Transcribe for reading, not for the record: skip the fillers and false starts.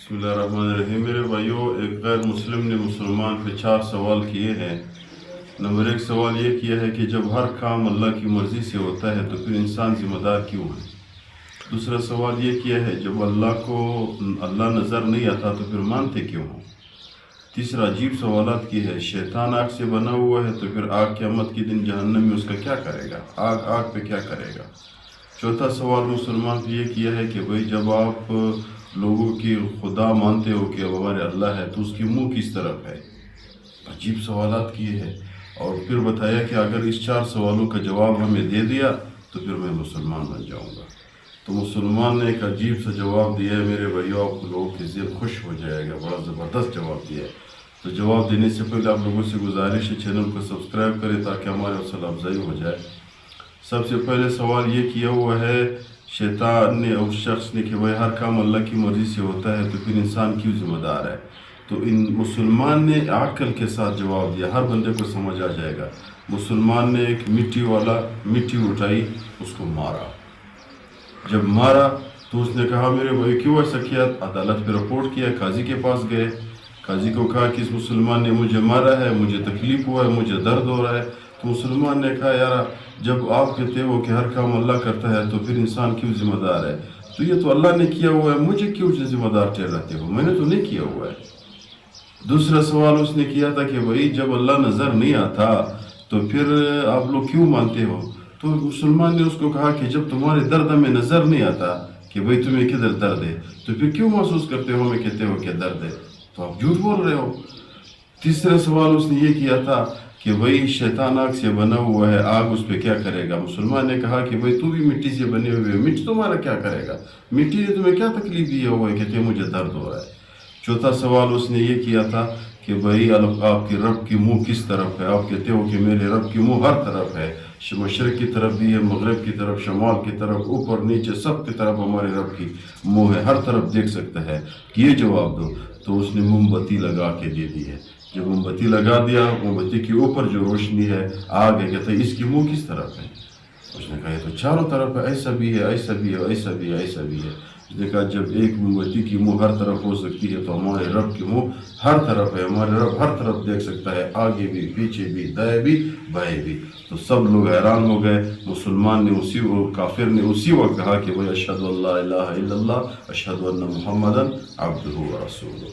بسم اللہ الرحمن الرحیم۔ میرے بھائیوں، ایک غیر مسلم نے مسلمان پہ 4 سوال کیے ہیں۔ نمبر 1 سوال یہ کیا ہے کہ جب ہر کام اللہ کی مرضی سے ہوتا ہے تو پھر انسان ذمہ دار کیوں ہے؟ دوسرا سوال یہ کیا ہے جب اللہ نظر نہیں آتا تو پھر مانتے کیوں ہوں؟ تیسرا عجیب سوالات کی ہے، شیطان آگ سے بنا ہوا ہے تو پھر آگ قیامت کے دن جہنم میں اس کا کیا کرے گا؟ آگ پہ کیا کرے گا؟ چوتھا سوال مسلمان پہ یہ کیا ہے کہ بھئی جب آپ لوگوں کی خدا مانتے ہو کہ اب ہمارے اللہ ہے تو اس کی منہ کس طرف ہے؟ عجیب سوالات کیے ہیں اور پھر بتایا کہ اگر اس 4 سوالوں کا جواب ہمیں دے دیا تو پھر میں مسلمان بن جاؤں گا۔ تو مسلمان نے ایک عجیب سا جواب دیا ہے میرے بھائیوں، آپ لوگوں کی ذہن خوش ہو جائے گا، بڑا زبردست جواب دیا ہے۔ تو جواب دینے سے پہلے آپ لوگوں سے گزارش ہے چینل کو سبسکرائب کریں تاکہ ہمارے حوصلہ افزائی ہو جائے۔ سب سے پہلے سوال یہ کیا ہوا ہے شیطان نے اس شخص نے کہ بھائی ہر کام اللہ کی مرضی سے ہوتا ہے تو پھر انسان کیوں ذمہ دار ہے؟ تو ان مسلمان نے عقل کے ساتھ جواب دیا، ہر بندے کو سمجھ آ جائے گا۔ مسلمان نے ایک مٹی اٹھائی، اس کو مارا۔ جب مارا تو اس نے کہا میرے بھائی کیوں ایسا کیا؟ عدالت پہ رپورٹ کیا، قاضی کے پاس گئے، قاضی کو کہا کہ اس مسلمان نے مجھے مارا ہے، مجھے تکلیف ہوا ہے، مجھے درد ہو رہا ہے۔ تو مسلمان نے کہا یار جب آپ کہتے ہو کہ ہر کام اللہ کرتا ہے تو پھر انسان کیوں ذمہ دار ہے؟ تو یہ تو اللہ نے کیا ہوا ہے، مجھے کیوں ذمہ دار ٹھہراتے ہو؟ میں نے تو نہیں کیا ہوا ہے۔ دوسرا سوال اس نے کیا تھا کہ بھائی جب اللہ نظر نہیں آتا تو پھر آپ لوگ کیوں مانتے ہو؟ تو مسلمان نے اس کو کہا کہ جب تمہارے درد ہمیں نظر نہیں آتا کہ بھئی تمہیں کدھر درد ہے تو پھر کیوں محسوس کرتے ہو ہمیں کہتے ہو کہ درد ہے؟ تو آپ جھوٹ بول رہے ہو۔ تیسرا سوال اس نے یہ کیا تھا کہ بھئی شیطان آگ سے بنا ہوا ہے، آگ اس پہ کیا کرے گا؟ مسلمان نے کہا کہ بھئی تو بھی مٹی سے بنے ہوئے، مٹی تمہارا کیا کرے گا؟ مٹی نے تمہیں کیا تکلیف دیا ہوا ہے؟ کہتے ہیں مجھے درد ہو رہا ہے۔ چوتھا سوال اس نے یہ کیا تھا کہ بھئی آپ کے رب کی منہ کس طرف ہے؟ آپ کہتے ہو کہ میرے رب کی منہ ہر طرف ہے، مشرق کی طرف بھی ہے، مغرب کی طرف، شمال کی طرف، اوپر نیچے سب کی طرف ہمارے رب کی منہ ہے، ہر طرف دیکھ سکتا ہے، یہ جواب دو۔ تو اس نے موم بتی لگا کے دے دی ہے۔ جب موم بتی لگا دیا، موم بتی کے اوپر جو روشنی ہے آگ ہے، کہتا ہے اس کی منہ کس طرف ہے؟ اس نے کہا یہ تو چاروں طرف ہے، ایسا بھی ہے، ایسا بھی ہے، ایسا بھی ہے، ایسا بھی ہے۔ اس نے کہا جب ایک موم بتی کی منہ ہر طرف ہو سکتی ہے تو ہمارے رب کی منہ ہر طرف ہے، ہمارے رب ہر طرف دیکھ سکتا ہے، آگے بھی، پیچھے بھی، دائیں بھی، بائیں بھی۔ تو سب لوگ حیران ہو گئے۔ مسلمان نے کافر نے اسی وقت کہا کہ بھئی اشہد ان لا الہ الا اللہ اشہد ان محمدً عبدہ و رسولہ۔